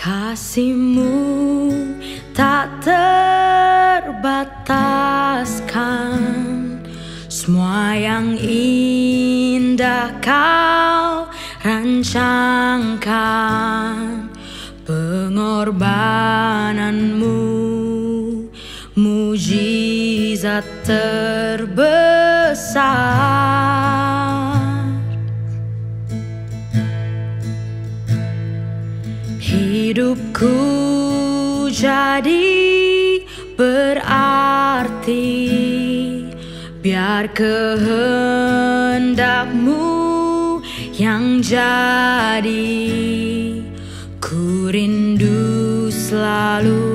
Kasih-Mu tak terbataskan, semua yang indah Kau rancangkan. Pengorbanan-Mu mujizat terbesar. Hidupku jadi berarti, biar kehendak-Mu yang jadi. Ku rindu selalu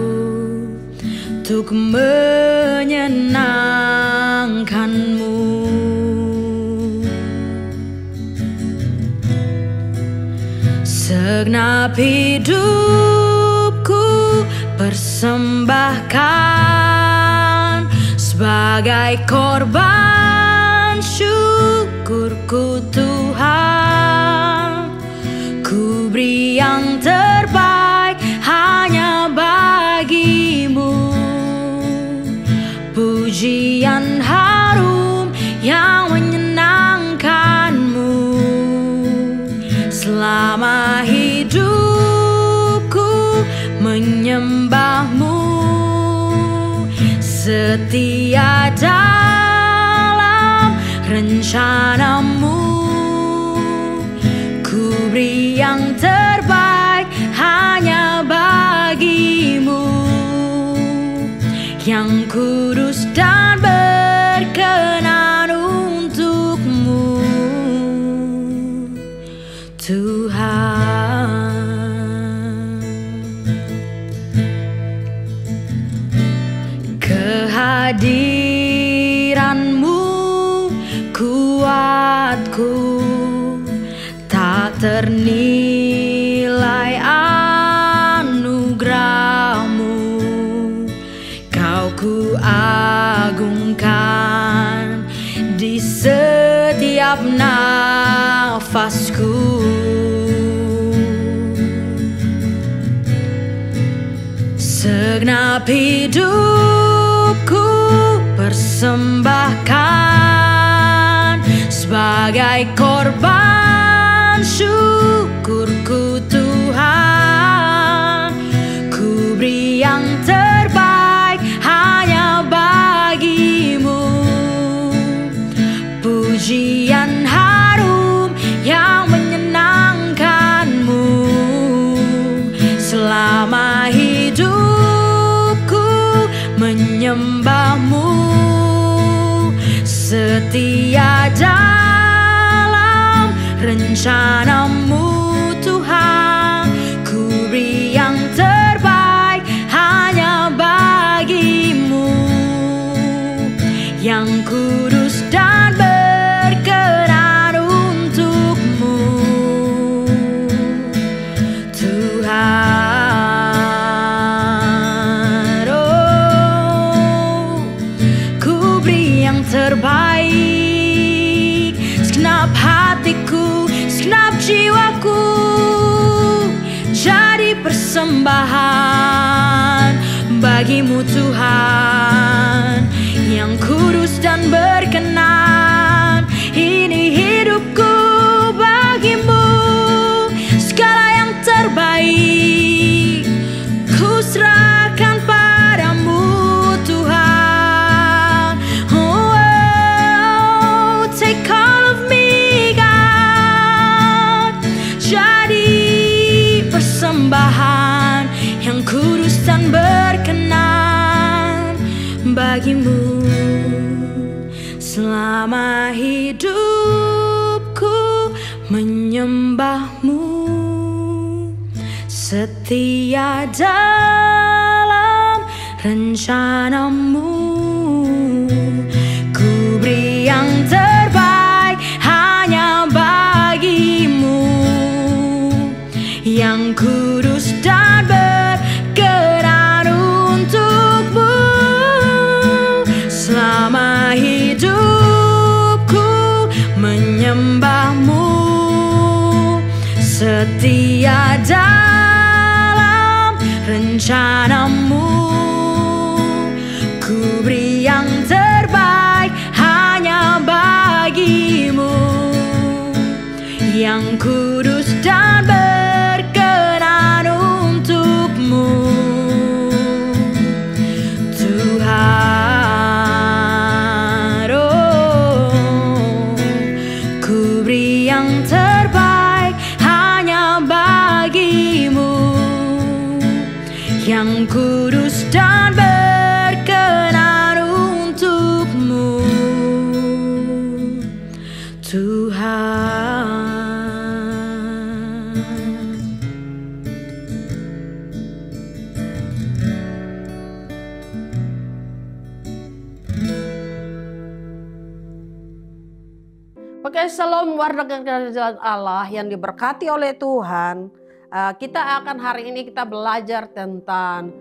untuk menyenangkan-Mu. Segenap hidupku persembahkan sebagai korban syukurku Tuhan. Ku beri yang terbaik hanya bagi-Mu, pujian harum yang menyenangkan-Mu. Selama hidupku menyembah-Mu, setia dalam rencana-Mu. Ku beri yang terbaik hanya bagi-Mu, yang kudus dan berkenan untuk-Mu, Tuhan. Kehadiran-Mu kuatku, tak ternilai anugerah-Mu. Kau ku agungkan di setiap nafasku. Segenap hidupku persembahkan sebagai korban syukurku Tuhan. Ku beri yang terbaik hanya bagi-Mu, pujian harum yang menyenangkan-Mu. Selama hidupku menyembah-Mu, setia dalam rencana-Mu Tuhan. Ku beri yang terbaik hanya bagi-Mu, yang kudus dan berkenan untuk-Mu, Tuhan. Oh, ku beri yang terbaik, segenap hatiku, segenap jiwaku, jadi persembahan bagi-Mu Tuhan, yang kudus dan berkenan. Ini hidupku bagi-Mu, segala yang terbaik ku serahkan padamu Tuhan. Oh, oh, take all of me God, jadi persembahan yang kudus dan berkenan bagi-Mu. Selama hidupku menyembah-Mu, setia dalam rencana-Mu. Ku beri yang terbaik hanya bagi-Mu, yang kudus dan berkenan untuk-Mu. Selama hidupku menyembah-Mu, setia dalam rencanamu. Ku beri yang terbaik hanya bagimu, yang kudus dan berkenan untukmu, Tuhan. Oh, ku beri yang terbaik hanya bagimu, yang kudus dan berkenan untukmu, Tuhan. Oke, shalom warga kerajaan Allah yang diberkati oleh Tuhan. Kita akan hari ini kita belajar tentang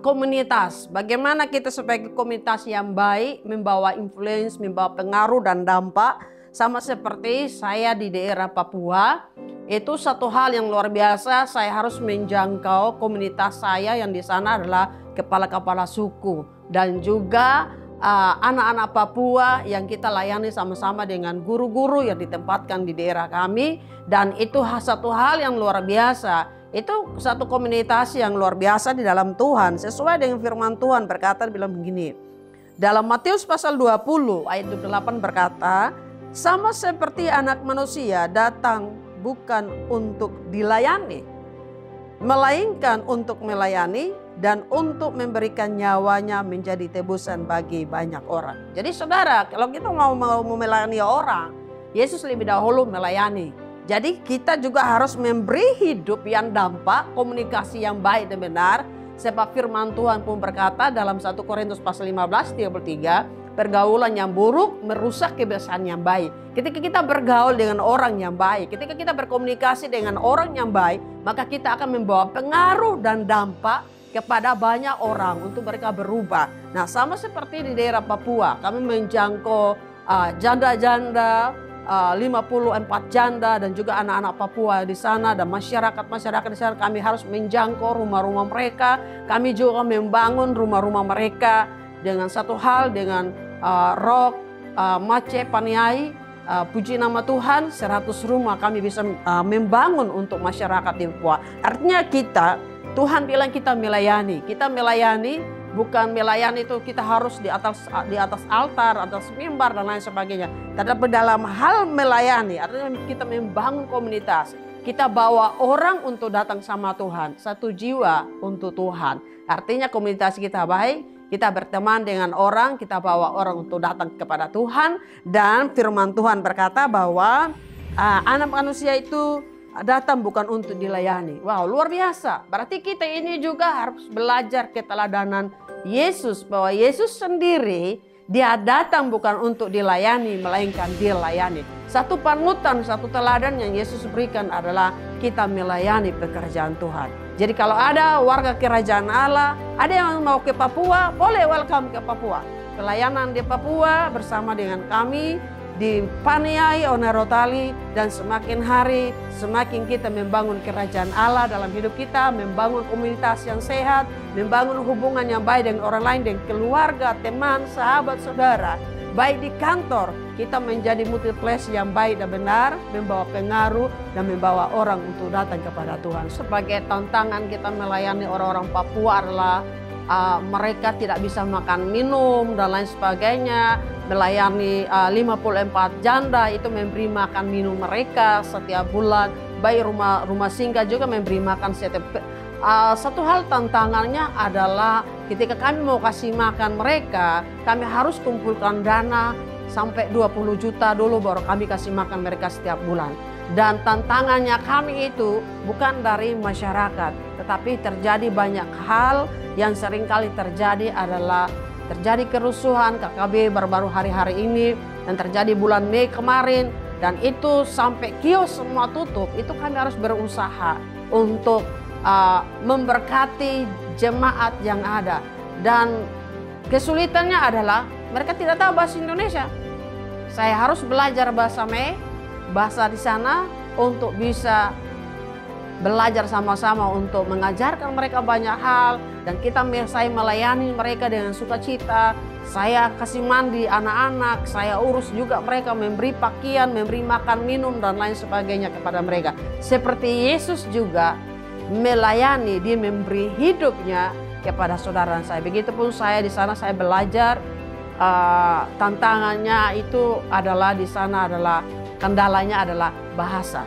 komunitas. Bagaimana kita sebagai komunitas yang baik membawa influence, membawa pengaruh dan dampak. Sama seperti saya di daerah Papua, itu satu hal yang luar biasa. Saya harus menjangkau komunitas saya yang di sana adalah kepala-kepala suku dan juga anak-anak Papua yang kita layani sama-sama dengan guru-guru yang ditempatkan di daerah kami. Dan itu satu hal yang luar biasa. Itu satu komunitas yang luar biasa di dalam Tuhan. Sesuai dengan firman Tuhan berkata, bilang begini. Dalam Matius pasal 20 ayat 28 berkata, sama seperti anak manusia datang bukan untuk dilayani, melainkan untuk melayani dan untuk memberikan nyawanya menjadi tebusan bagi banyak orang. Jadi saudara, kalau kita mau melayani orang, Yesus lebih dahulu melayani. Jadi kita juga harus memberi hidup yang dampak, komunikasi yang baik dan benar. Sebab firman Tuhan pun berkata dalam 1 Korintus pasal 15:33, pergaulan yang buruk merusak kebiasaan yang baik. Ketika kita bergaul dengan orang yang baik, ketika kita berkomunikasi dengan orang yang baik, maka kita akan membawa pengaruh dan dampak kepada banyak orang untuk mereka berubah. Nah, sama seperti di daerah Papua, kami menjangkau janda-janda, 54 janda dan juga anak-anak Papua di sana dan masyarakat di sana. Kami harus menjangkau rumah-rumah mereka. Kami juga membangun rumah-rumah mereka dengan satu hal, dengan Rock, Mace, Paniai, puji nama Tuhan, 100 rumah kami bisa membangun untuk masyarakat di Papua. Artinya Tuhan bilang kita melayani. Kita melayani, bukan melayani itu kita harus di atas altar, atas mimbar dan lain sebagainya. Tetapi dalam hal melayani, artinya kita membangun komunitas. Kita bawa orang untuk datang sama Tuhan, satu jiwa untuk Tuhan. Artinya komunitas kita baik, kita berteman dengan orang, kita bawa orang untuk datang kepada Tuhan. Dan firman Tuhan berkata bahwa anak manusia itu datang bukan untuk dilayani. Wow, luar biasa. Berarti kita ini juga harus belajar keteladanan Yesus, bahwa Yesus sendiri dia datang bukan untuk dilayani, melainkan dilayani. Satu panutan, satu teladan yang Yesus berikan adalah kita melayani pekerjaan Tuhan. Jadi kalau ada warga kerajaan Allah, ada yang mau ke Papua, boleh welcome ke Papua. Pelayanan di Papua bersama dengan kami di Paniai, Onerotali, dan semakin hari semakin kita membangun kerajaan Allah dalam hidup kita, membangun komunitas yang sehat, membangun hubungan yang baik dengan orang lain, dengan keluarga, teman, sahabat, saudara. Baik di kantor, kita menjadi multiples yang baik dan benar, membawa pengaruh dan membawa orang untuk datang kepada Tuhan. Sebagai tantangan kita melayani orang-orang Papua adalah mereka tidak bisa makan minum dan lain sebagainya. Melayani 54 janda itu memberi makan minum mereka setiap bulan. Baik rumah singgah juga memberi makan setiap. Satu hal tantangannya adalah ketika kami mau kasih makan mereka, kami harus kumpulkan dana sampai 20 juta dulu baru kami kasih makan mereka setiap bulan. Dan tantangannya kami itu bukan dari masyarakat, tetapi terjadi banyak hal yang seringkali terjadi adalah terjadi kerusuhan KKB baru-baru hari-hari ini dan terjadi bulan Mei kemarin, dan itu sampai kios semua tutup. Itu kami harus berusaha untuk memberkati jemaat yang ada, dan kesulitannya adalah mereka tidak tahu bahasa Indonesia. Saya harus belajar bahasa Mei, bahasa di sana untuk bisa belajar sama-sama untuk mengajarkan mereka banyak hal. Dan saya melayani mereka dengan sukacita. Saya kasih mandi anak-anak, saya urus juga mereka, memberi pakaian, memberi makan, minum, dan lain sebagainya kepada mereka. Seperti Yesus juga melayani, dia memberi hidupnya kepada saudara saya. Begitupun saya di sana, saya belajar. Tantangannya itu adalah di sana adalah kendalanya adalah bahasa.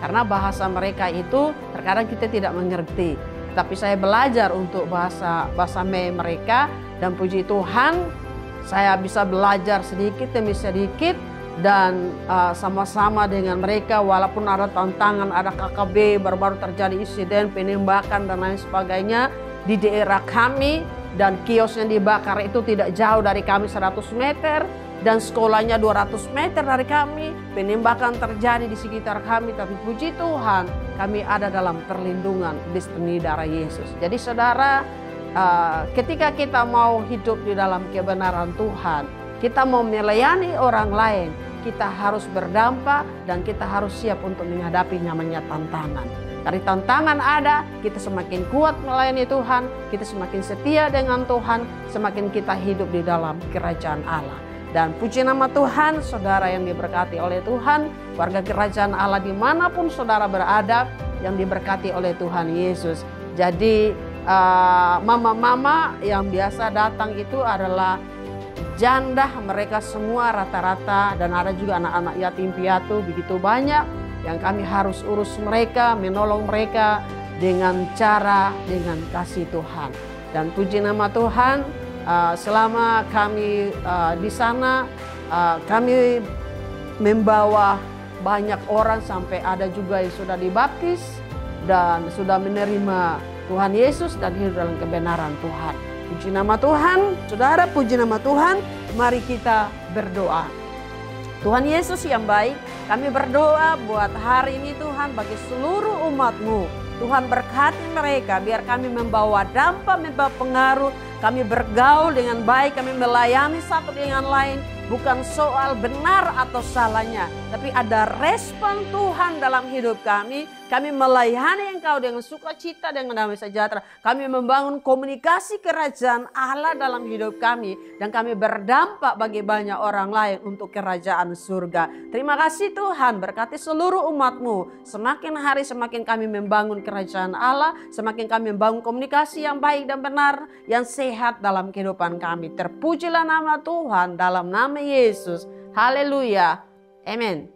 Karena bahasa mereka itu terkadang kita tidak mengerti. Tapi saya belajar untuk bahasa mereka, dan puji Tuhan saya bisa belajar sedikit demi sedikit, dan sama-sama dengan mereka walaupun ada tantangan, ada KKB, baru-baru terjadi insiden penembakan dan lain sebagainya di daerah kami, dan kios yang dibakar itu tidak jauh dari kami 100 meter, dan sekolahnya 200 meter dari kami. Penembakan terjadi di sekitar kami, tapi puji Tuhan kami ada dalam perlindungan destiny darah Yesus. Jadi saudara, ketika kita mau hidup di dalam kebenaran Tuhan, kita mau melayani orang lain, kita harus berdampak dan kita harus siap untuk menghadapi namanya tantangan. Dari tantangan ada, kita semakin kuat melayani Tuhan, kita semakin setia dengan Tuhan, semakin kita hidup di dalam kerajaan Allah. Dan puji nama Tuhan, saudara yang diberkati oleh Tuhan, warga kerajaan Allah dimanapun saudara berada, yang diberkati oleh Tuhan Yesus. Jadi mama-mama yang biasa datang itu adalah janda, mereka semua rata-rata, dan ada juga anak-anak yatim piatu begitu banyak yang kami harus urus mereka, menolong mereka dengan kasih Tuhan. Dan puji nama Tuhan, selama kami di sana, kami membawa banyak orang, sampai ada juga yang sudah dibaptis dan sudah menerima Tuhan Yesus dan hidup dalam kebenaran Tuhan. Puji nama Tuhan, saudara, puji nama Tuhan. Mari kita berdoa. Tuhan Yesus yang baik, kami berdoa buat hari ini Tuhan, bagi seluruh umat-Mu. Tuhan berkati mereka, biar kami membawa dampak, membawa pengaruh. Kami bergaul dengan baik, kami melayani satu dengan lain. Bukan soal benar atau salahnya, tapi ada respon Tuhan dalam hidup kami. Kami melayani Engkau dengan sukacita, dengan damai sejahtera. Kami membangun komunikasi kerajaan Allah dalam hidup kami. Dan kami berdampak bagi banyak orang lain untuk kerajaan surga. Terima kasih Tuhan, berkati seluruh umat-Mu. Semakin hari semakin kami membangun kerajaan Allah. Semakin kami membangun komunikasi yang baik dan benar, yang sehat dalam kehidupan kami. Terpujilah nama Tuhan dalam nama Yesus. Haleluya. Amin.